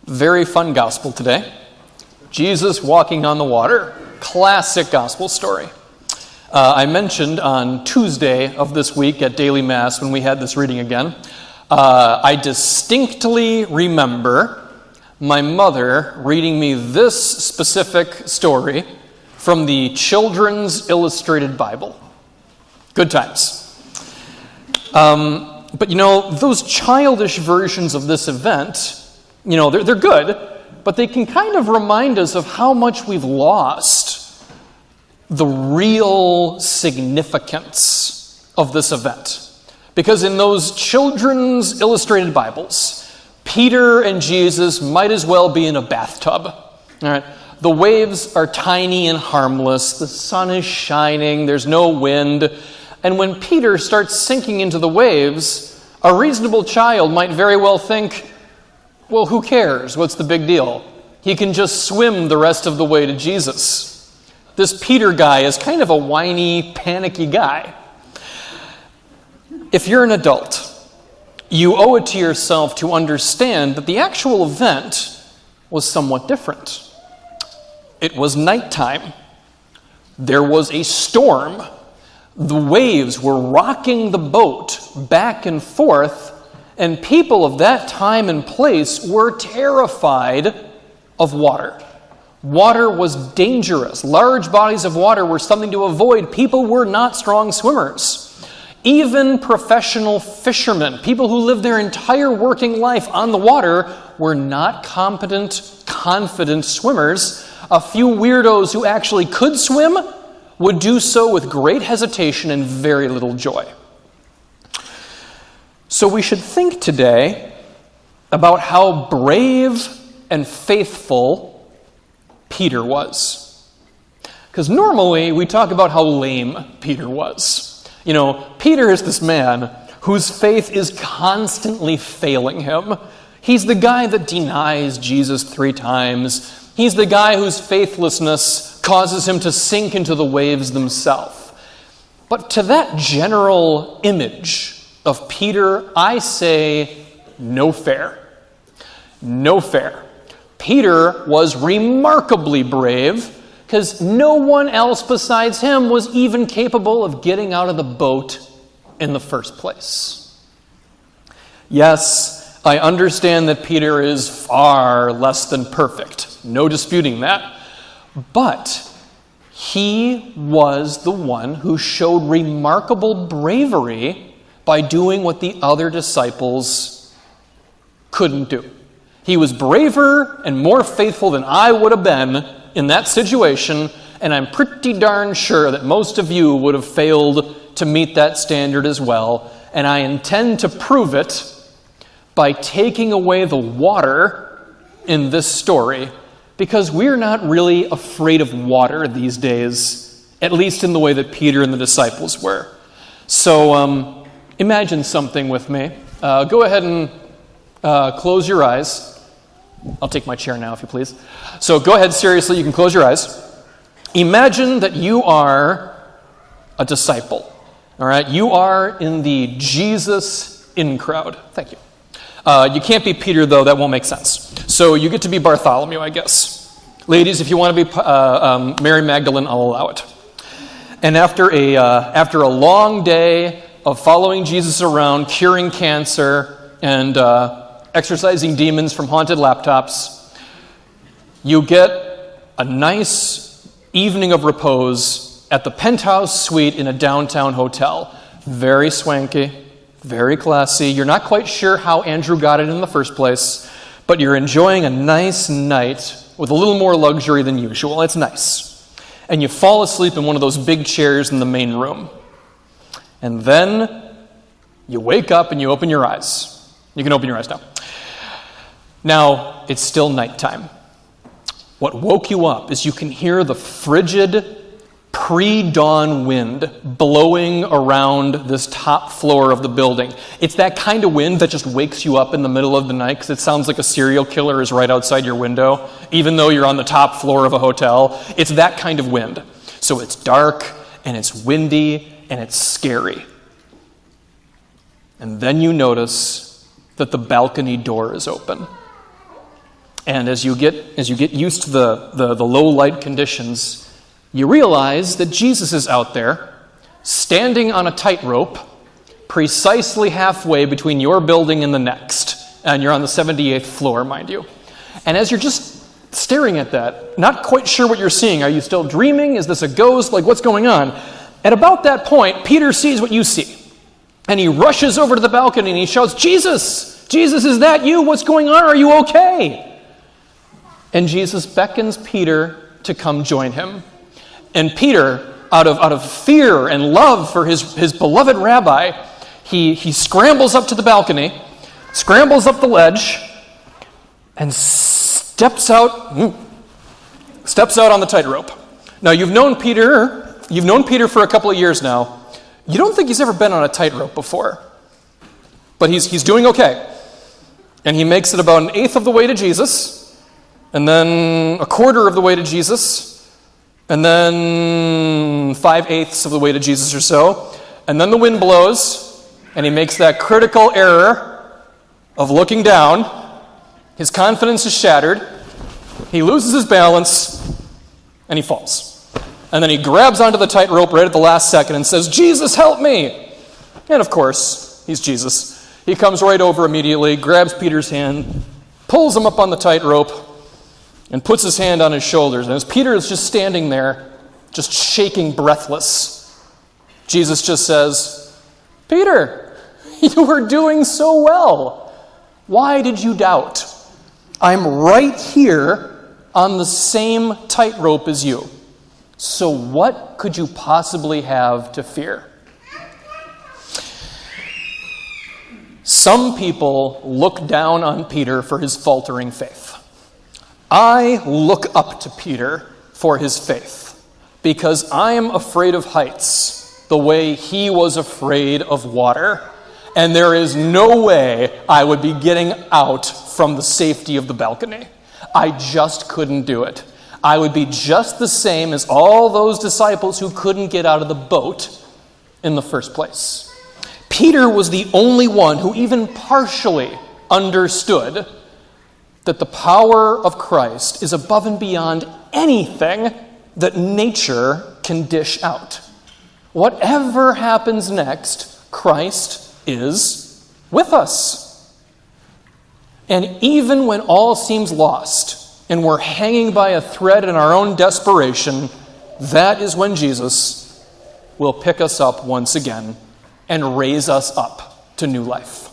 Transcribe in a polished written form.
Very fun gospel today. Jesus walking on the water. Classic gospel story. I mentioned on Tuesday of this week at Daily Mass when we had this reading again, I distinctly remember my mother reading me this specific story from the Children's Illustrated Bible. Good times. But those childish versions of this event, they're good, but they can kind of remind us of how much we've lost the real significance of this event. Because in those Children's Illustrated Bibles, Peter and Jesus might as well be in a bathtub. All right? The waves are tiny and harmless. The sun is shining. There's no wind. And when Peter starts sinking into the waves, a reasonable child might very well think, well, who cares? What's the big deal? He can just swim the rest of the way to Jesus. This Peter guy is kind of a whiny, panicky guy. If you're an adult, you owe it to yourself to understand that the actual event was somewhat different. It was nighttime. There was a storm. The waves were rocking the boat back and forth, and people of that time and place were terrified of water. Water was dangerous. Large bodies of water were something to avoid. People were not strong swimmers. Even professional fishermen, people who lived their entire working life on the water, were not competent, confident swimmers. A few weirdos who actually could swim would do so with great hesitation and very little joy. So we should think today about how brave and faithful Peter was. Because normally we talk about how lame Peter was. Peter is this man whose faith is constantly failing him. He's the guy that denies Jesus 3 times. He's the guy whose faithlessness causes him to sink into the waves themselves. But to that general image of Peter, I say, no fair. No fair. Peter was remarkably brave because no one else besides him was even capable of getting out of the boat in the first place. Yes, I understand that Peter is far less than perfect. No disputing that. But he was the one who showed remarkable bravery by doing what the other disciples couldn't do. He was braver and more faithful than I would have been in that situation, and I'm pretty darn sure that most of you would have failed to meet that standard as well, and I intend to prove it by taking away the water in this story, because we're not really afraid of water these days, at least in the way that Peter and the disciples were. So imagine something with me. Go ahead and close your eyes. I'll take my chair now, if you please. So go ahead, seriously, you can close your eyes. Imagine that you are a disciple. All right? You are in the Jesus in crowd. Thank you. You can't be Peter, though. That won't make sense. So you get to be Bartholomew, I guess. Ladies, if you want to be Mary Magdalene, I'll allow it. And after a long day of following Jesus around, curing cancer, and exorcising demons from haunted laptops, you get a nice evening of repose at the penthouse suite in a downtown hotel. Very swanky, very classy. You're not quite sure how Andrew got it in the first place, but you're enjoying a nice night with a little more luxury than usual. It's nice. And you fall asleep in one of those big chairs in the main room. And then you wake up and you open your eyes. You can open your eyes now. Now, it's still nighttime. What woke you up is you can hear the frigid, pre-dawn wind blowing around this top floor of the building. It's that kind of wind that just wakes you up in the middle of the night because it sounds like a serial killer is right outside your window, even though you're on the top floor of a hotel. It's that kind of wind. So it's dark, and it's windy, and it's scary. And then you notice that the balcony door is open. And as you get used to the low light conditions, you realize that Jesus is out there, standing on a tightrope, precisely halfway between your building and the next. And you're on the 78th floor, mind you. And as you're just staring at that, not quite sure what you're seeing, are you still dreaming? Is this a ghost? Like, what's going on? At about that point, Peter sees what you see. And he rushes over to the balcony and he shouts, "Jesus! Jesus, is that you? What's going on? Are you okay?" And Jesus beckons Peter to come join him. And Peter, out of fear and love for his beloved rabbi, he scrambles up to the balcony, scrambles up the ledge, and steps out on the tightrope. Now, you've known Peter for a couple of years now. You don't think he's ever been on a tightrope before. But he's doing okay. And he makes it about an eighth of the way to Jesus, and then a quarter of the way to Jesus, and then 5/8 of the way to Jesus or so, and then the wind blows, and he makes that critical error of looking down. His confidence is shattered. He loses his balance, and he falls. And then he grabs onto the tightrope right at the last second and says, "Jesus, help me!" And of course, he's Jesus. He comes right over immediately, grabs Peter's hand, pulls him up on the tightrope, and puts his hand on his shoulders. And as Peter is just standing there, just shaking breathless, Jesus just says, "Peter, you were doing so well. Why did you doubt? I'm right here on the same tightrope as you. So what could you possibly have to fear?" Some people look down on Peter for his faltering faith. I look up to Peter for his faith because I am afraid of heights the way he was afraid of water. And there is no way I would be getting out from the safety of the balcony. I just couldn't do it. I would be just the same as all those disciples who couldn't get out of the boat in the first place. Peter was the only one who even partially understood that the power of Christ is above and beyond anything that nature can dish out. Whatever happens next, Christ is with us. And even when all seems lost and we're hanging by a thread in our own desperation, that is when Jesus will pick us up once again and raise us up to new life.